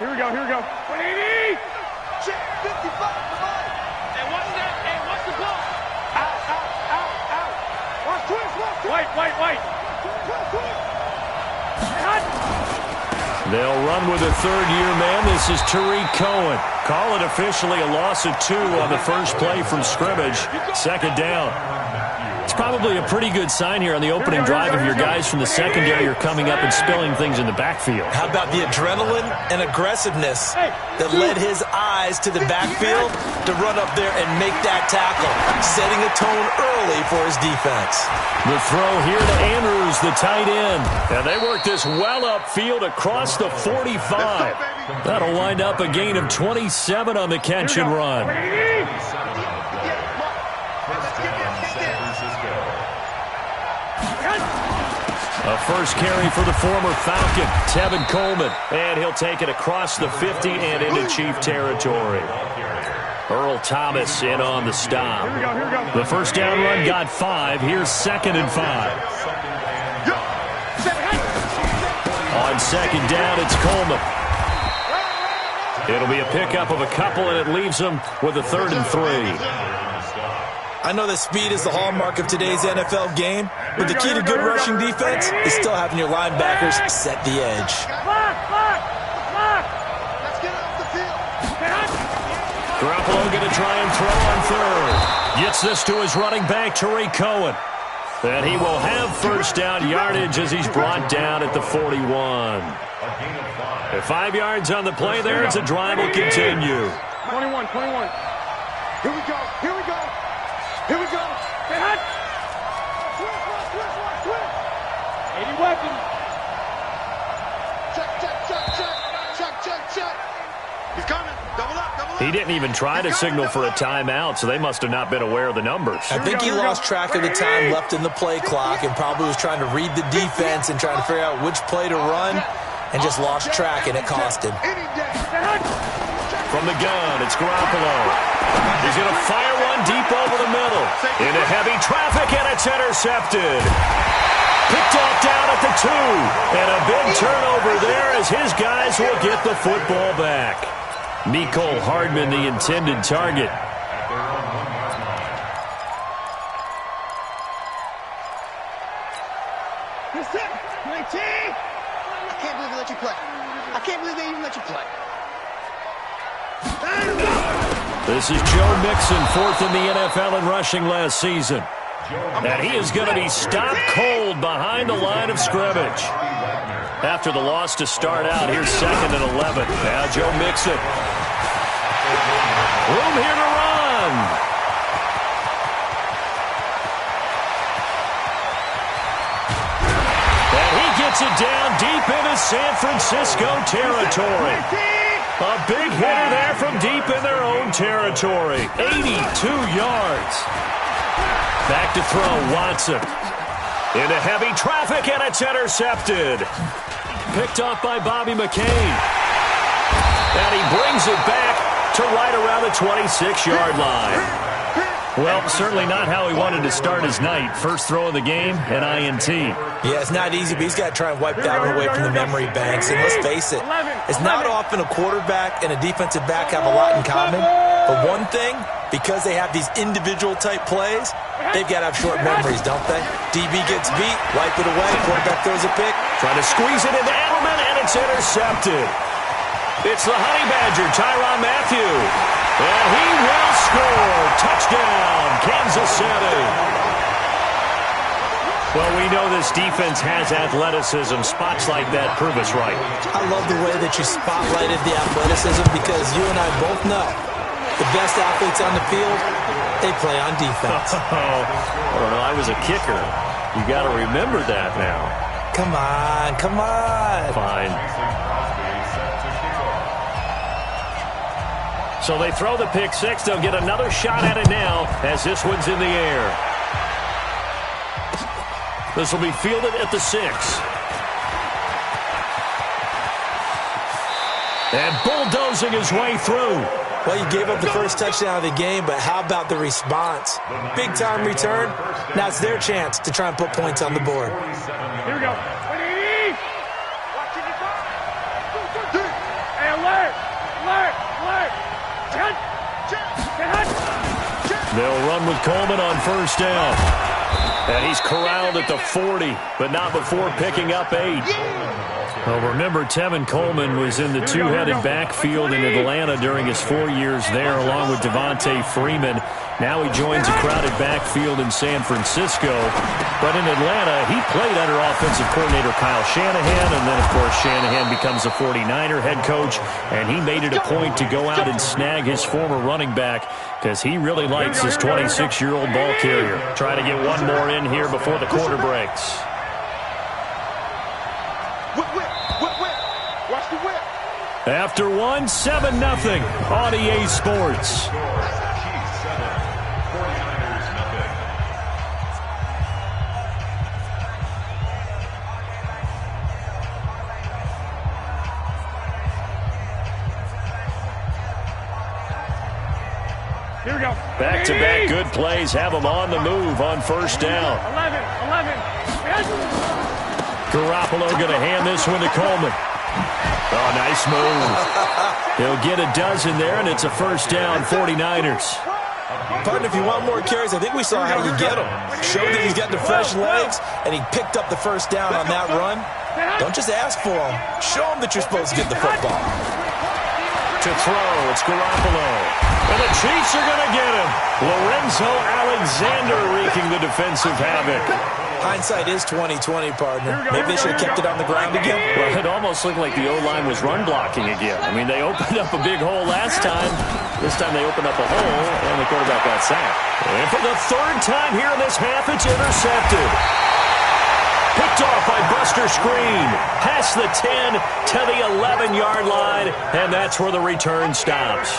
Here we go. 180! Check 55 for Mike. Hey, watch the ball. Out. Watch twist. White. They'll run with a third-year man. This is Tariq Cohen. Call it officially a loss of 2 on the first play from scrimmage. Second down. It's probably a pretty good sign here on the opening drive if your guys from the secondary are coming up and spilling things in the backfield. How about the adrenaline and aggressiveness that led his eyes to the backfield to run up there and make that tackle, setting a tone early for his defense. The throw here to Andrews, the tight end. And they work this well upfield across the 45. That'll wind up a gain of 27 on the catch and run. A first carry for the former Falcon, Tevin Coleman. And he'll take it across the 50 and into Chief territory. Earl Thomas in on the stop. Here we go. The first down run got 5. Here's 2nd and 5. On second down, it's Coleman. It'll be a pickup of a couple, and it leaves them with a 3rd and 3. I know that speed is the hallmark of today's NFL game, but the key to good rushing defense is still having your linebackers set the edge. Lock. Let's get off the field. Garoppolo going to try and throw on 3rd. Gets this to his running back, Tariq Cohen. And he will have first down yardage as he's brought down at the 41. At 5 yards on the play there, as the drive will continue. 21. Here we go. Stay hot. Twist. 80 weapons. Check. He's coming. Double up. He didn't even try to signal for a timeout, so they must have not been aware of the numbers. I think he lost track of the time left in the play clock and probably was trying to read the defense and trying to figure out which play to run and just lost track, and it cost him. From the gun, it's Garoppolo. He's going to fire one deep over the middle. Into heavy traffic, and it's intercepted. Picked off down at the 2. And a big turnover there as his guys will get the football back. Mecole Hardman, the intended target. I can't believe they let you play. I can't believe they even let you play. This is Joe Mixon, 4th in the NFL in rushing last season. And he is going to be stopped cold behind the line of scrimmage. After the loss to start out, here's 2nd and 11. Now Joe Mixon. Room here to run. And he gets it down deep into San Francisco territory. A big hitter there from deep in their own territory. 82 yards. Back to throw, Watson. Into heavy traffic, and it's intercepted. Picked off by Bobby McCain. And he brings it back to right around the 26-yard line. Well, certainly not how he wanted to start his night. First throw of the game, an INT. Yeah, it's not easy, but he's got to try and wipe that one away from the memory banks. And let's face it, it's not often a quarterback and a defensive back have a lot in common. But one thing, because they have these individual type plays, they've got to have short memories, don't they? DB gets beat, wipe it away, quarterback throws a pick. Trying to squeeze it into Edelman, and it's intercepted. It's the Honey Badger, Tyrann Mathieu. And he will score. Touchdown, Kansas City. Well, we know this defense has athleticism. Spots like that prove us right. I love the way that you spotlighted the athleticism because you and I both know the best athletes on the field, they play on defense. I don't know. I was a kicker. You got to remember that now. Come on. Fine. So they throw the pick six. They'll get another shot at it now as this one's in the air. This will be fielded at the 6. And bulldozing his way through. Well, you gave up the first touchdown of the game, but how about the response? Big-time return. Now it's their chance to try and put points on the board. Here we go. 180. Watch it. Hey, 11. They'll run with Coleman on first down. And he's corralled at the 40, but not before picking up 8. Well, remember, Tevin Coleman was in the two-headed backfield in Atlanta during his 4 years there, along with Devontae Freeman. Now he joins a crowded backfield in San Francisco. But in Atlanta, he played under offensive coordinator Kyle Shanahan, and then, of course, Shanahan becomes a 49er head coach, and he made it a point to go out and snag his former running back because he really likes his 26-year-old ball carrier. Try to get one more in here before the quarter breaks. After one, 7-0 on EA Sports. Here we go. Back-to-back good plays have them on the move on first down. 11. Garoppolo going to hand this one to Coleman. Oh, nice move. He'll get a dozen there, and it's a first down, 49ers. Partner, if you want more carries, I think we saw how you get them. Showed that he's got the fresh legs, and he picked up the first down on that run. Don't just ask for them. Show him that you're supposed to get the football. To throw, it's Garoppolo. And the Chiefs are going to get him. Lorenzo Alexander wreaking the defensive havoc. Hindsight is 20/20, partner. Maybe they should have kept it on the ground again. Well, it almost looked like the O-line was run blocking again. I mean, they opened up a big hole last time. This time they opened up a hole, and the quarterback got sacked. And for the third time here in this half, it's intercepted. Picked off by Buster Screen. Past the 10 to the 11-yard line, and that's where the return stops.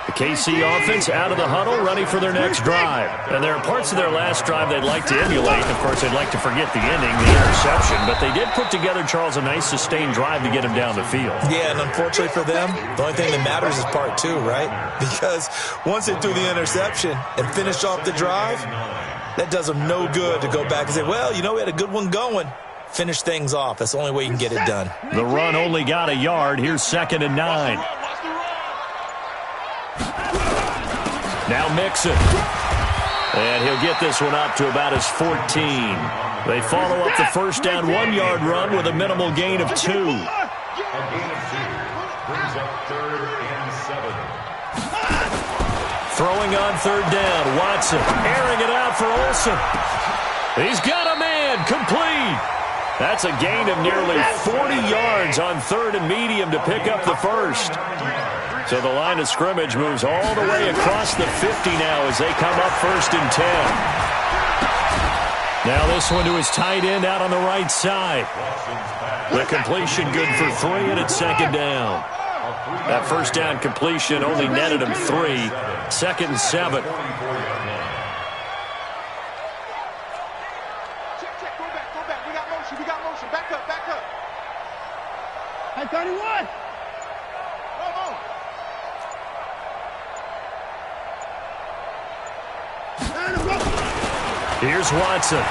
The KC offense out of the huddle, ready for their next drive. And there are parts of their last drive they'd like to emulate. Of course, they'd like to forget the ending, the interception. But they did put together, Charles, a nice sustained drive to get him down the field. Yeah, and unfortunately for them, the only thing that matters is part 2, right? Because once they threw the interception and finished off the drive, that does them no good to go back and say, well, you know, we had a good one going. Finish things off. That's the only way you can get it done. The run only got a yard. Here's 2nd and 9. Now Mixon. And he'll get this one up to about his 14. They follow up the first down 1-yard run with a minimal gain of 2. A gain of 2 brings up 3rd and 7. Throwing on 3rd down, Watson airing it out for Olsen. He's got a man, complete. That's a gain of nearly 40 yards on 3rd and medium to pick up the first. So the line of scrimmage moves all the way across the 50 now as they come up 1st and 10. Now this one to his tight end out on the right side. The completion good for 3, and it's 2nd down. That first down completion only netted him 3. 2nd and 7. Check. Go back. We got motion. Back up. Hey, 31. Come on. Here's Watson.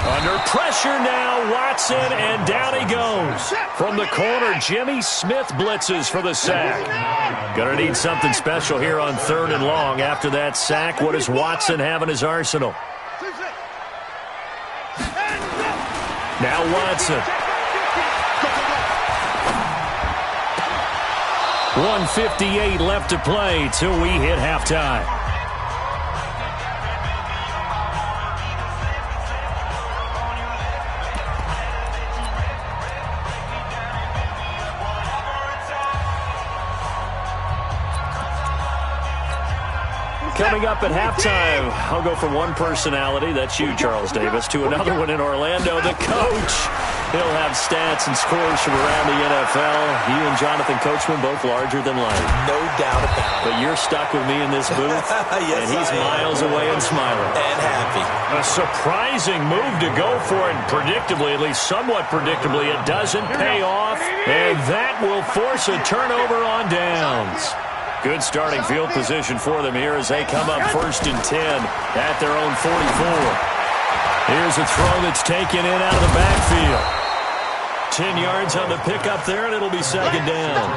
Under pressure now, Watson, and down he goes. From the corner, Jimmy Smith blitzes for the sack. Gonna need something special here on 3rd and long. After that sack, what does Watson have in his arsenal? Now Watson. 1:58 left to play till we hit halftime. Coming up at halftime, I'll go from one personality, that's you, Charles Davis, to another one in Orlando, the coach. He'll have stats and scores from around the NFL. You and Jonathan Coachman, both larger than life. No doubt about it. But you're stuck with me in this booth, yes, and he's miles away and smiling. And happy. A surprising move to go for it, predictably, at least somewhat predictably. It doesn't pay off, and that will force a turnover on downs. Good starting field position for them here as they come up 1st and 10 at their own 44. Here's a throw that's taken in out of the backfield. 10 yards on the pickup there, and it'll be second down.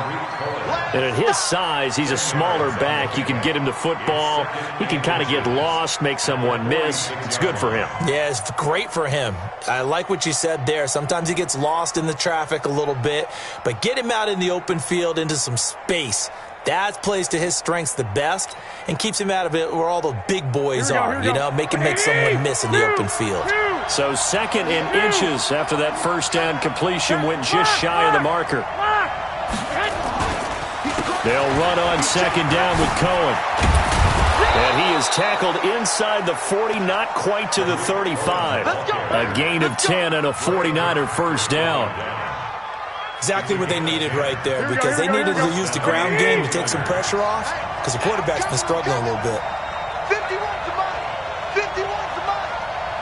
And at his size, he's a smaller back. You can get him the football. He can kind of get lost, make someone miss. It's good for him. Yeah, it's great for him. I like what you said there. Sometimes he gets lost in the traffic a little bit, but get him out in the open field into some space. That plays to his strengths the best and keeps him out of it where all the big boys are, you know, make someone miss in the open field. So second in inches after that first down completion went just shy of the marker. They'll run on second down with Cohen. And he is tackled inside the 40, not quite to the 35. A gain of 10 and a 49er first down. Exactly what they needed right there, because they needed to use the ground game to take some pressure off, because the quarterback's been struggling a little bit. 51 to mine. 51 to mine.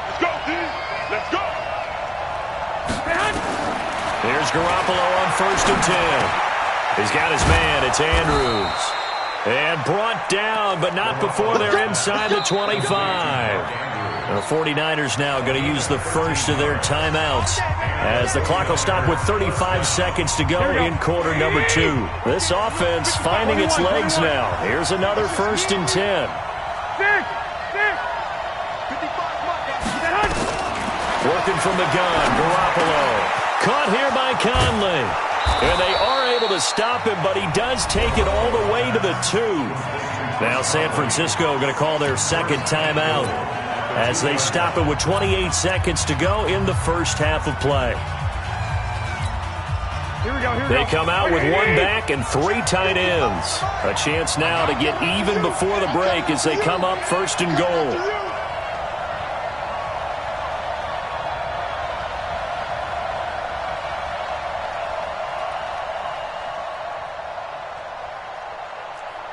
Let's go, team. Let's go. Here's Garoppolo on first and 10. He's got his man. It's Andrews. And brought down, but not before they're inside the 25. The 49ers now going to use the first of their timeouts as the clock will stop with 35 seconds to go in quarter number 2. This offense finding its legs now. Here's another first and 10. Working from the gun, Garoppolo. Caught here by Conley. And they are able to stop him, but he does take it all the way to the 2. Now San Francisco going to call their second timeout as they stop it with 28 seconds to go in the first half of play. They come out with one back and 3 tight ends. A chance now to get even before the break as they come up first and goal.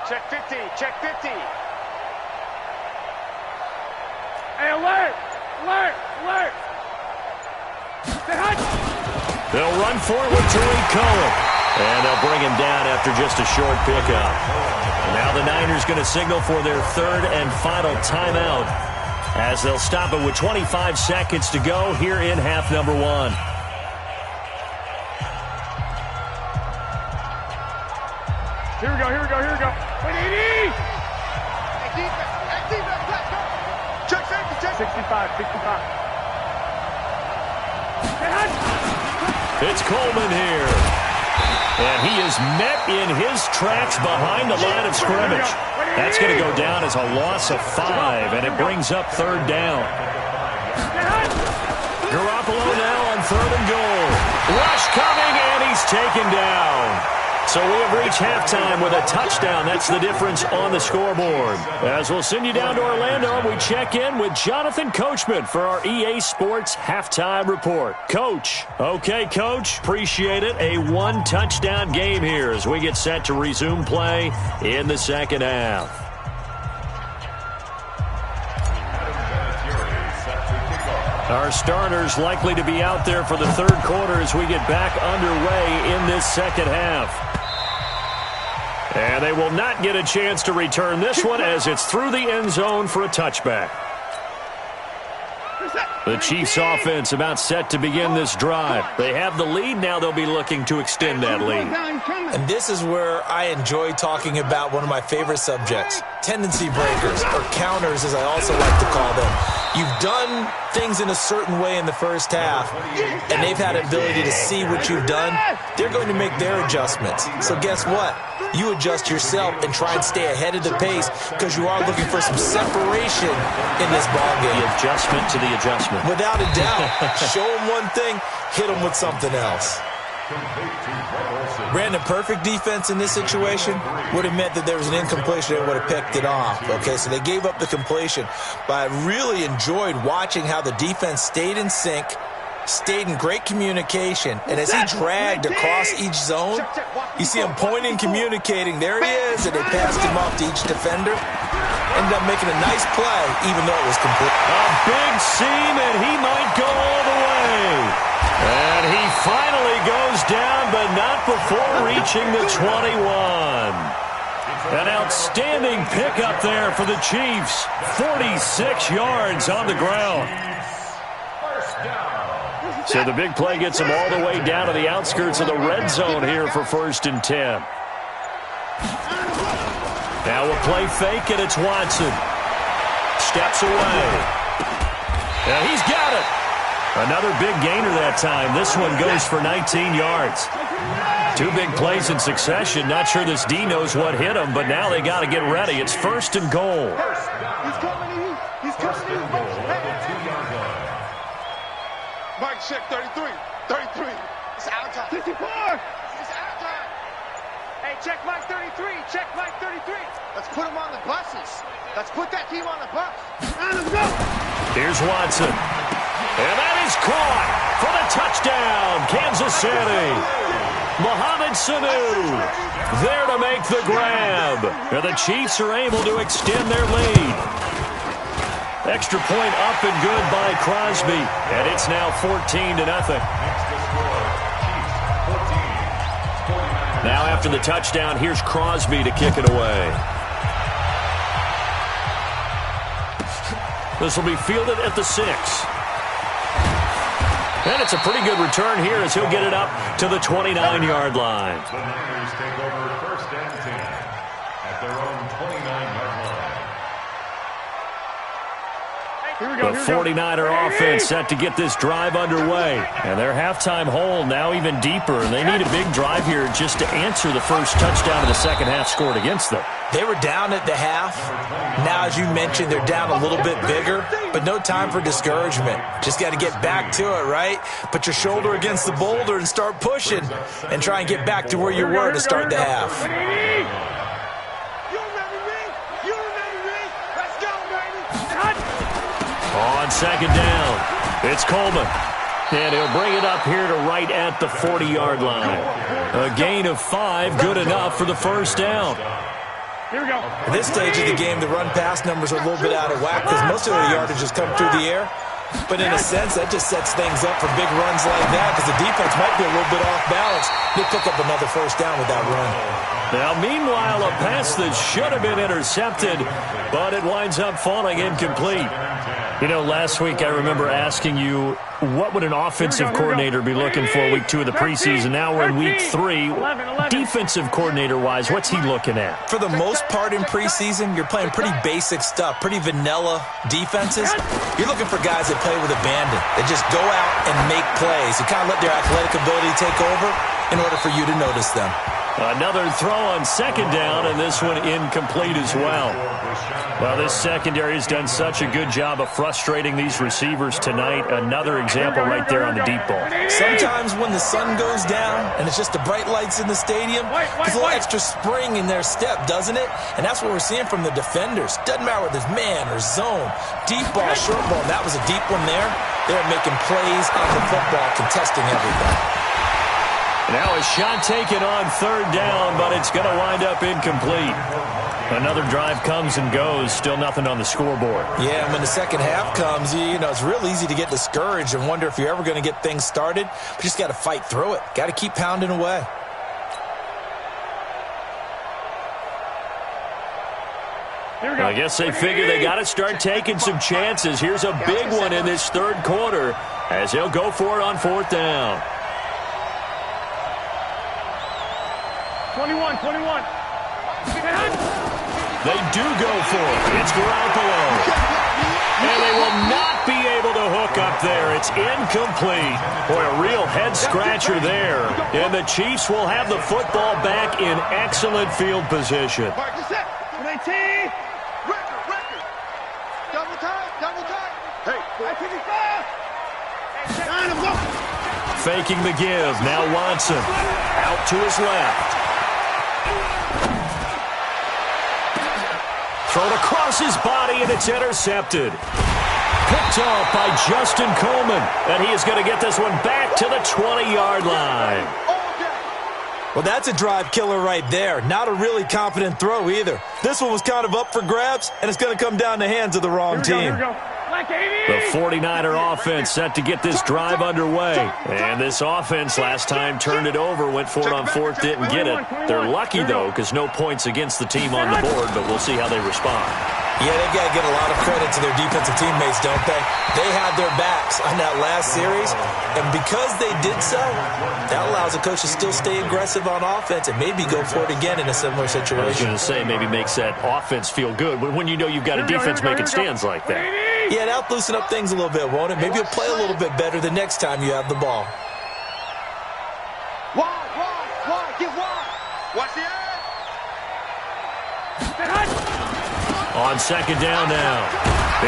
Check 50. Check 50. Hey, alert! Alert! Alert! They'll run for it with Tariq Cohen. And they'll bring him down after just a short pickup. Now the Niners going to signal for their third and final timeout as they'll stop it with 25 seconds to go here in half number 1. Here we go, here we go, here we go. 180! Check 50, check 65, 65. It's Coleman here. And he is met in his tracks behind the line of scrimmage. That's going to go down as a loss of 5, and it brings up third down. Garoppolo now on third and goal. Rush coming, and he's taken down. So we have reached halftime with a touchdown. That's the difference on the scoreboard. As we'll send you down to Orlando, we check in with Jonathan Coachman for our EA Sports Halftime Report. Coach. Okay, Coach. Appreciate it. A 1-touchdown game here as we get set to resume play in the second half. Our starters likely to be out there for the third quarter as we get back underway in this second half. And they will not get a chance to return this one as it's through the end zone for a touchback. The Chiefs offense about set to begin this drive. They have the lead. Now they'll be looking to extend that lead. And this is where I enjoy talking about one of my favorite subjects, tendency breakers, or counters as I also like to call them. You've done things in a certain way in the first half, and they've had the ability to see what you've done. They're going to make their adjustments. So guess what? You adjust yourself and try and stay ahead of the pace because you are looking for some separation in this ballgame. The adjustment to the adjustment. Without a doubt. Show them one thing, hit them with something else. Brandon, perfect defense in this situation would have meant that there was an incompletion. They would have picked it off. Okay, so they gave up the completion. But I really enjoyed watching how the defense stayed in sync, stayed in great communication, and as he dragged across each zone, you see him pointing, communicating. There he is, and they passed him off to each defender. Ended up making a nice play, even though it was complete. A big seam, and he might go all the way. And he finally goes down, but not before reaching the 21. An outstanding pickup there for the Chiefs. 46 yards on the ground. So the big play gets them all the way down to the outskirts of the red zone here for 1st and 10. Now a play fake, and it's Watson. Steps away. Now he's got it. Another big gainer that time. This one goes for 19 yards. 2 big plays in succession. Not sure this D knows what hit him, but now they got to get ready. It's 1st and goal. He's coming to you. He's coming to you. Mike, check 33. 33. It's our time. 54. It's our time. Hey, check Mike 33. Check Mike 33. Let's put him on the buses. Let's put that team on the bus. Let's go. Here's Watson. And that is caught for the touchdown, Kansas City. Mohamed Sanu there to make the grab. And the Chiefs are able to extend their lead. Extra point up and good by Crosby. And it's now 14-0. Now after the touchdown, here's Crosby to kick it away. This will be fielded at the 6. And it's a pretty good return here as he'll get it up to the 29-yard line. The Niners take over 1st and 10 at their own 29-yard line. The 49er offense set to get this drive underway. And their halftime hole now even deeper. And they need a big drive here just to answer the first touchdown of the second half scored against them. They were down at the half. Now, as you mentioned, they're down a little bit bigger, but no time for discouragement. Just got to get back to it, right? Put your shoulder against the boulder and start pushing and try and get back to where you were to start the half. On 2nd down, it's Coleman. And he'll bring it up here to right at the 40-yard line. A gain of 5, good enough for the 1st down. Here we go. At this stage of the game, the run-pass numbers are a little bit out of whack because most of the yardage has come through the air. But in a sense, that just sets things up for big runs like that because the defense might be a little bit off balance. They pick up another 1st down with that run. Now, meanwhile, a pass that should have been intercepted, but it winds up falling incomplete. You know, last week I remember asking you, what would an offensive coordinator be looking for week 2 of the preseason? Now we're in week 3. Defensive coordinator-wise, what's he looking at? For the most part in preseason, you're playing pretty basic stuff, pretty vanilla defenses. You're looking for guys that play with abandon, that just go out and make plays, and kind of let their athletic ability take over in order for you to notice them. Another throw on 2nd down, and this one incomplete as well. Well, this secondary has done such a good job of frustrating these receivers tonight. Another example right there on the deep ball. Sometimes when the sun goes down and it's just the bright lights in the stadium, there's a little extra spring in their step, doesn't it? And that's what we're seeing from the defenders. Doesn't matter whether it's man or zone, deep ball, short ball. That was a deep one there. They're making plays on the football, contesting everything. Now a shot taken on 3rd down, but it's going to wind up incomplete. Another drive comes and goes, still nothing on the scoreboard. Yeah, and when the second half comes, you know, it's real easy to get discouraged and wonder if you're ever going to get things started. But you just got to fight through it. Got to keep pounding away. I guess they figure they got to start taking some chances. Here's a big one in this 3rd quarter as they'll go for it on 4th down. 21. They do go for it. It's Garoppolo. And they will not be able to hook up there. It's incomplete. Boy, a real head-scratcher there. And the Chiefs will have the football back in excellent field position. Faking the give. Now Watson out to his left. Thrown across his body, and it's intercepted. Picked off by Justin Coleman, and he is going to get this one back to the 20-yard line. Well, that's a drive killer right there. Not a really confident throw either. This one was kind of up for grabs, and it's going to come down the hands of the wrong team. The 49er offense set to get this drive underway. And this offense last time turned it over, went for it on 4th, didn't get it. They're lucky, though, because no points against the team on the board, but we'll see how they respond. Yeah, they got to get a lot of credit to their defensive teammates, don't they? They had their backs on that last series, and because they did so, that allows the coach to still stay aggressive on offense and maybe go for it again in a similar situation. I was going to say maybe makes that offense feel good, but when you know you've got a defense making stands like that. Yeah, that'll loosen up things a little bit, won't it? Maybe you'll play a little bit better the next time you have the ball. Wide, get wide. Watch the edge. On second down now,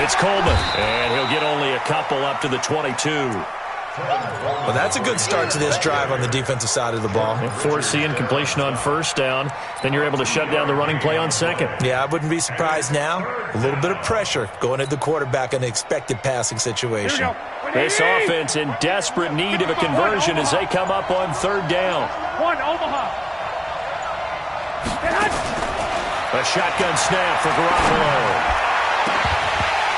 it's Coleman, and he'll get only a couple up to the 22. Well, that's a good start to this drive on the defensive side of the ball. Force the incompletion on first down, then you're able to shut down the running play on second. Yeah, I wouldn't be surprised now. A little bit of pressure going at the quarterback in an expected passing situation. This offense in desperate need of a conversion as they come up on third down. One, Omaha. A shotgun snap for Garoppolo.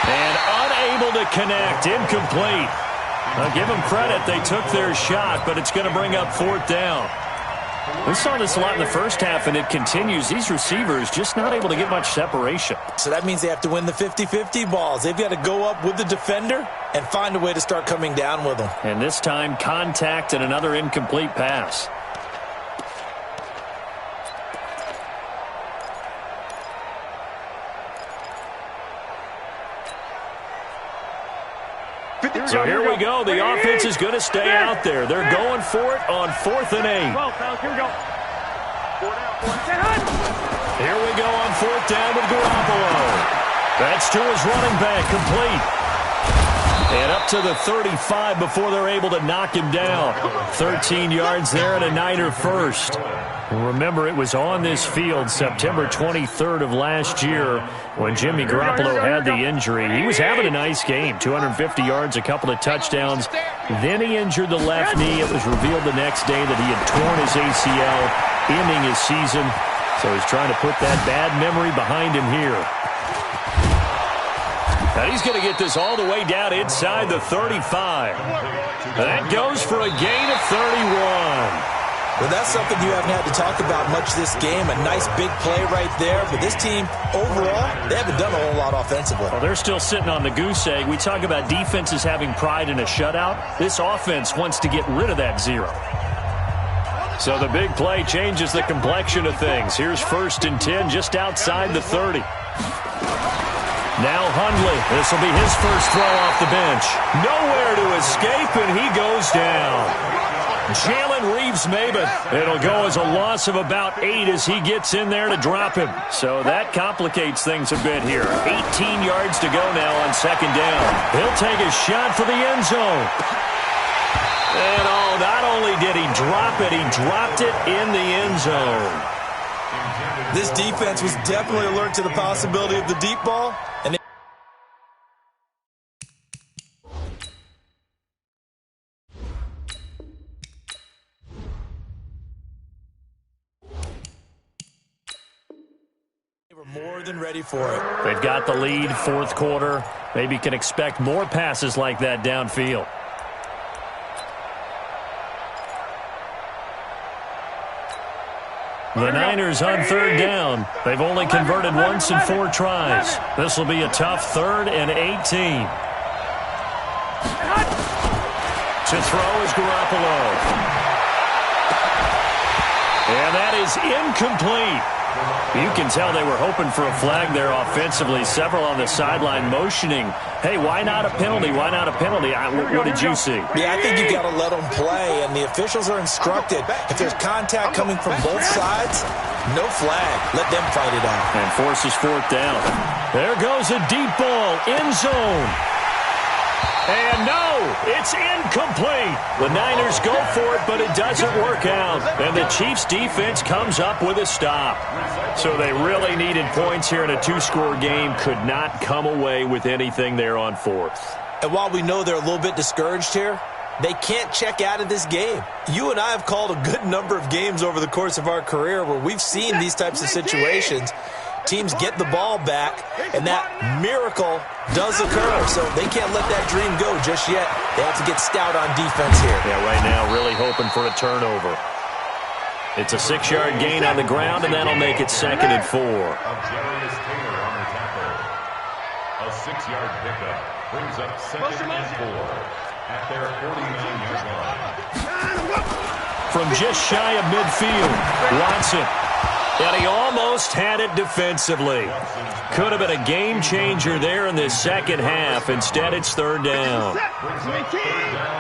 And unable to connect, incomplete. I'll give them credit, they took their shot, but it's going to bring up fourth down. We saw this a lot in the first half, and it continues. These receivers just not able to get much separation. So that means they have to win the 50-50 balls. They've got to go up with the defender and find a way to start coming down with them. And this time, contact and another incomplete pass. So here we go. The offense is going to stay out there. They're going for it on 4th and 8. Well, here we go. Here we go on 4th down with Garoppolo. That's to his running back, complete. And up to the 35 before they're able to knock him down. 13 yards there and a Niner first. Remember, it was on this field September 23rd of last year when Jimmy Garoppolo had the injury. He was having a nice game, 250 yards, a couple of touchdowns. Then he injured the left knee. It was revealed the next day that he had torn his ACL, ending his season. So he's trying to put that bad memory behind him here. And he's going to get this all the way down inside the 35. That goes for a gain of 31. Well, that's something you haven't had to talk about much this game. A nice big play right there. But this team, overall, they haven't done a whole lot offensively. Well, they're still sitting on the goose egg. We talk about defenses having pride in a shutout. This offense wants to get rid of that zero. So the big play changes the complexion of things. Here's 1st and 10 just outside the 30. Now Hundley. This will be his first throw off the bench. Nowhere to escape, and he goes down. Jalen Reeves-Maybin. It'll go as a loss of about 8 as he gets in there to drop him. So that complicates things a bit here. 18 yards to go now on second down. He'll take a shot for the end zone. And not only did he drop it, he dropped it in the end zone. This defense was definitely alert to the possibility of the deep ball. And they were more than ready for it. They've got the lead, 4th quarter. Maybe can expect more passes like that downfield. The Niners on 3rd down. They've only converted once in 4 tries. This will be a tough 3rd and 18. To throw is Garoppolo. And that is incomplete. You can tell they were hoping for a flag there offensively. Several on the sideline motioning, hey, why not a penalty? Why not a penalty? What did you see? Yeah, I think you got to let them play, and the officials are instructed. If there's contact coming from both sides, no flag. Let them fight it out. And forces 4th down. There goes a deep ball, end zone. And no, it's incomplete. The Niners go for it, but it doesn't work out. And the Chiefs' defense comes up with a stop. So they really needed points here in a 2-score game. Could not come away with anything there on 4th. And while we know they're a little bit discouraged here, they can't check out of this game. You and I have called a good number of games over the course of our career where we've seen these types of situations. Teams get the ball back, and that miracle does occur. So they can't let that dream go just yet. They have to get stout on defense here. Yeah, right now really hoping for a turnover. It's a 6-yard gain on the ground, and that'll make it 2nd and 4. A 6-yard pickup brings up 2nd and 4 at their 49-yard line. From just shy of midfield, Watson. And he almost had it defensively. Could have been a game changer there in this second half. Instead, it's 3rd down.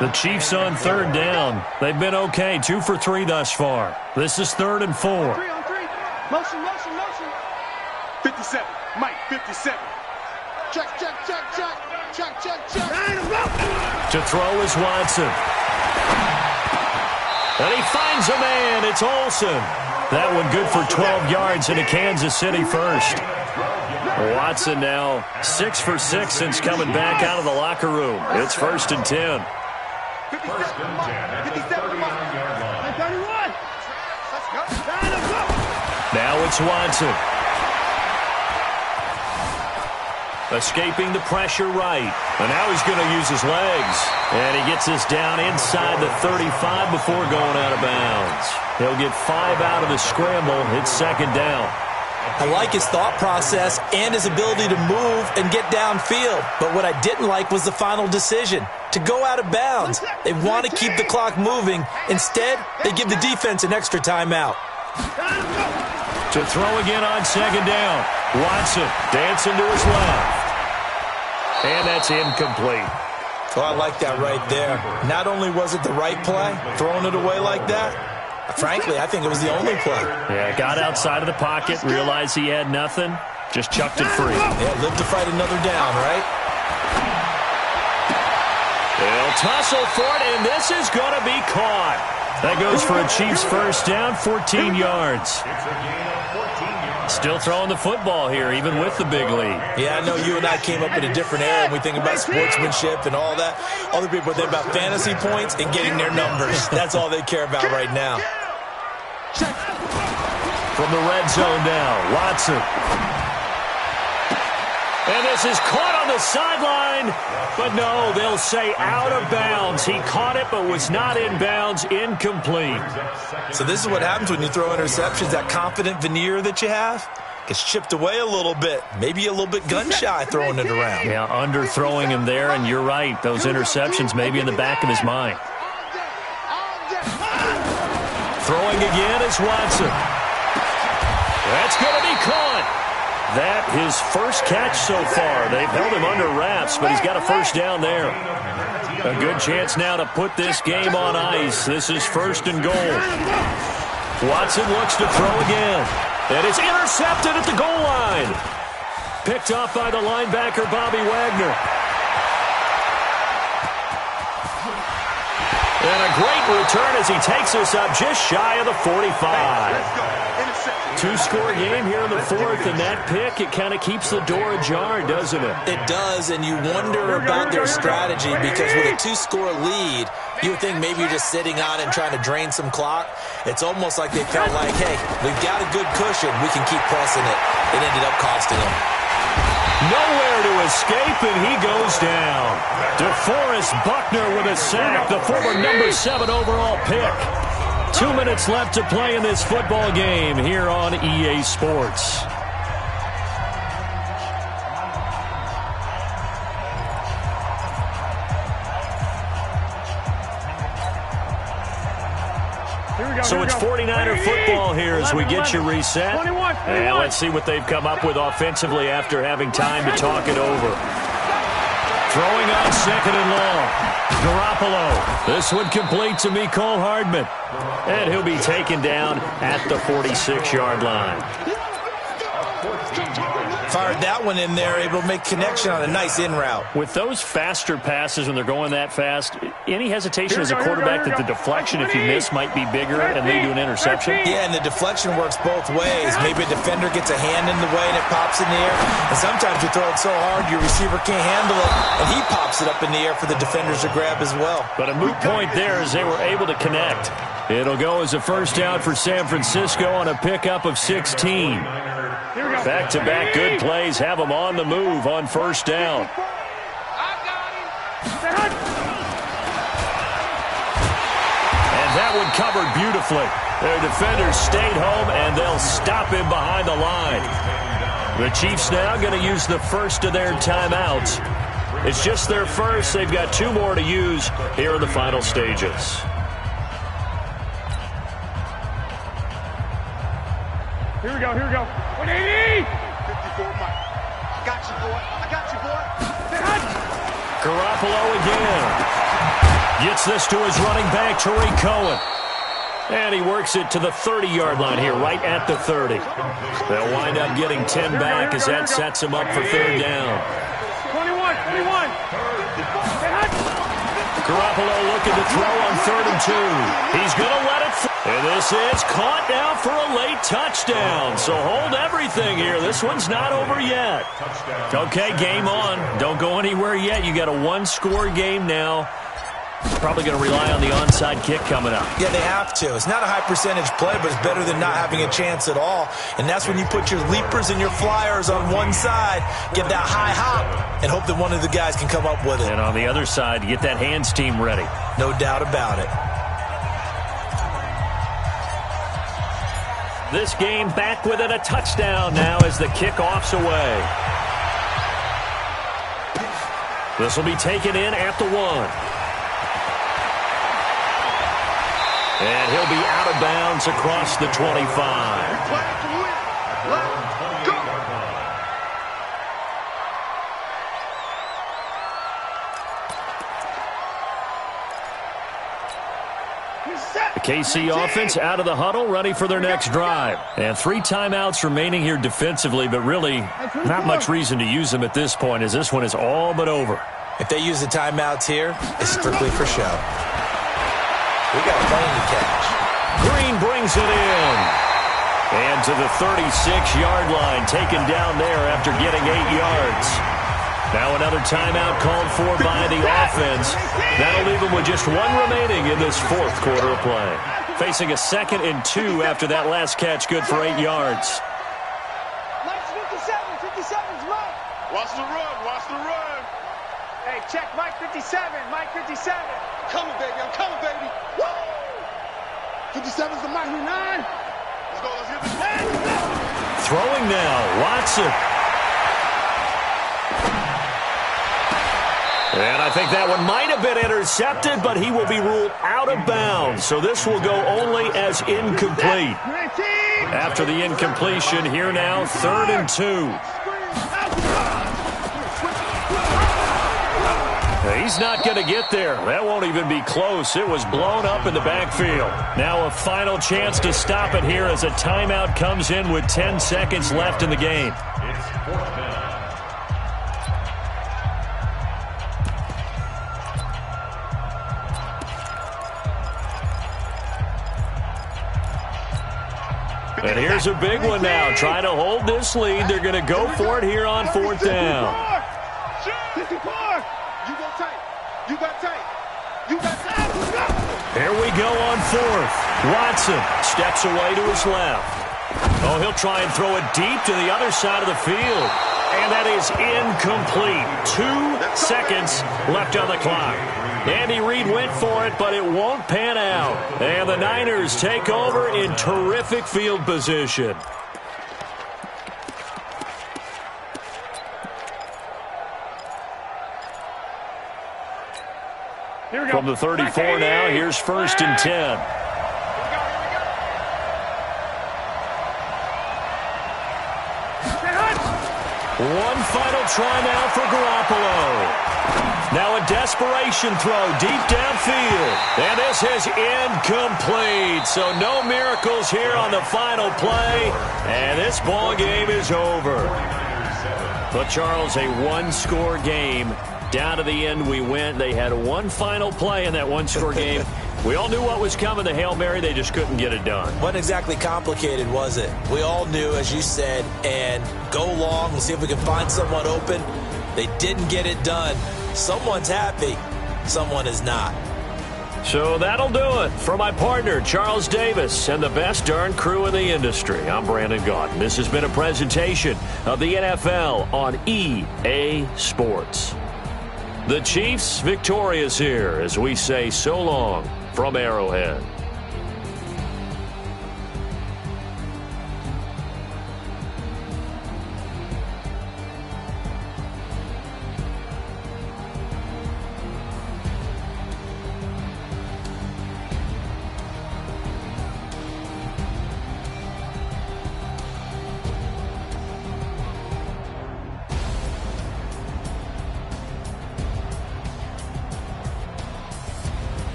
The Chiefs on 3rd down. They've been okay, 2 for 3 thus far. This is 3rd and 4. 3 on 3. Motion. 57. Mike, 57. Check. To throw is Watson. And he finds a man. It's Olsen. That one good for 12 yards into Kansas City first. Watson now 6 for 6 since coming back out of the locker room. It's 1st and 10. 1st and 10 at the 39-yard line. 31. Now it's Watson. Escaping the pressure right. And now he's going to use his legs. And he gets us down inside the 35 before going out of bounds. He'll get 5 out of the scramble. It's 2nd down. I like his thought process and his ability to move and get downfield. But what I didn't like was the final decision, to go out of bounds. They want to keep the clock moving. Instead, they give the defense an extra timeout. To throw again on 2nd down. Watson dancing to his left. And that's incomplete. Oh, I like that right there. Not only was it the right play, throwing it away like that, frankly, I think it was the only play. Yeah, got outside of the pocket, realized he had nothing, just chucked it free. Yeah, live to fight another down, right? They'll tussle for it, and this is going to be caught. That goes for a Chiefs 1st down, 14 yards. It's a gain of 14 yards. Still throwing the football here, even with the big lead. Yeah, I know you and I came up in a different era, and we think about sportsmanship and all that. Other people think about fantasy points and getting their numbers. That's all they care about right now. From the red zone now, Watson. And this is caught on the sideline. But no, they'll say out of bounds. He caught it but was not in bounds. Incomplete. So this is what happens when you throw interceptions. That confident veneer that you have gets chipped away a little bit. Maybe a little bit gun-shy throwing it around. Yeah, underthrowing him there, and you're right. Those interceptions may be in the back of his mind. Throwing again is Watson. That's going to be caught. That his first catch so far. They've held him under wraps, but he's got a 1st down there. A good chance now to put this game on ice. This is 1st and goal. Watson looks to throw again. And it's intercepted at the goal line. Picked off by the linebacker, Bobby Wagner. And a great return as he takes us up just shy of the 45. 2-score game here in the 4th, and that pick, it kind of keeps the door ajar, doesn't it? It does, and you wonder about their strategy because with a 2-score lead, you would think maybe you're just sitting on it and trying to drain some clock. It's almost like they felt like, hey, we've got a good cushion. We can keep pressing it. It ended up costing them. Nowhere to escape, and he goes down. DeForest Buckner with a sack, the former number 7 overall pick. 2 minutes left to play in this football game here on EA Sports. So it's 49er football here as we get you reset. And let's see what they've come up with offensively after having time to talk it over. Throwing on 2nd and long. Garoppolo. This one complete to Mecole Hardman. And he'll be taken down at the 46-yard line. Fired that one in there, able to make connection on a nice in route. With those faster passes when they're going that fast, any hesitation as a quarterback that the deflection, if you miss, might be bigger and lead to an interception? Yeah, and the deflection works both ways. Maybe a defender gets a hand in the way and it pops in the air. And sometimes you throw it so hard your receiver can't handle it, and he pops it up in the air for the defenders to grab as well. But a moot point there as they were able to connect. It'll go as a 1st down for San Francisco on a pickup of 16. Back-to-back good plays have them on the move on 1st down. And that one covered beautifully. Their defenders stayed home, and they'll stop him behind the line. The Chiefs now going to use the first of their timeouts. It's just their first. They've got 2 more to use here in the final stages. Here we go, here we go. 180! 54, Mike. I got you, boy. I got you, boy. Garoppolo again. Gets this to his running back, Tariq Cohen. And he works it to the 30-yard line here, right at the 30. They'll wind up getting 10 back as that sets him up for 3rd down. 21. Garoppolo looking to throw on 3rd and 2. He's going to let it fly. And this is caught now for a late touchdown. So hold everything here. This one's not over yet. Okay, game on. Don't go anywhere yet. You got a 1-score game now. Probably going to rely on the onside kick coming up. Yeah, they have to. It's not a high percentage play, but it's better than not having a chance at all. And that's when you put your leapers and your flyers on one side, get that high hop, and hope that one of the guys can come up with it. And on the other side, get that hands team ready. No doubt about it. This game back within a touchdown now as the kickoff's away. This will be taken in at the 1. And he'll be out of bounds across the 25. The KC offense out of the huddle, ready for their next drive. And 3 timeouts remaining here defensively, but really not much reason to use them at this point as this one is all but over. If they use the timeouts here, it's strictly for show. We got a plane to catch. Green brings it in. And to the 36-yard line, taken down there after getting 8 yards. Now another timeout called for by the offense. That'll leave them with just 1 remaining in this 4th quarter of play. Facing a 2nd and 2 after that last catch, good for 8 yards. Mike's 57. 57's Mike. Watch the run. Watch the run. Hey, check Mike 57. Mike 57. Coming, baby. I'm coming, baby. Woo! 57's the Mike 9. Let's go. Let's get this man. Throwing now, Watson. And I think that one might have been intercepted, but he will be ruled out of bounds. So this will go only as incomplete. After the incompletion, here now, 3rd and 2. He's not going to get there. That won't even be close. It was blown up in the backfield. Now a final chance to stop it here as a timeout comes in with 10 seconds left in the game. It's 4th down. And here's a big one now. Trying to hold this lead. They're going to go for it here on 4th down. 54. You go tight. You got tight. You got tight. Here we go on 4th. Watson steps away to his left. Oh, he'll try and throw it deep to the other side of the field. And that is incomplete. 2 seconds left on the clock. Andy Reid went for it, but it won't pan out. And the Niners take over in terrific field position. From the 34 now, here's 1st and 10. One final try now for Garoppolo. Now a desperation throw deep downfield. And this is incomplete. So no miracles here on the final play. And this ball game is over. But Charles, a 1-score game. Down to the end we went. They had 1 final play in that 1-score game. We all knew what was coming, the Hail Mary. They just couldn't get it done. Wasn't exactly complicated, was it? We all knew, as you said, and go long and see if we can find someone open. They didn't get it done. Someone's happy. Someone is not. So that'll do it. For my partner, Charles Davis, and the best darn crew in the industry, I'm Brandon Gaudin. This has been a presentation of the NFL on EA Sports. The Chiefs victorious here as we say so long from Arrowhead.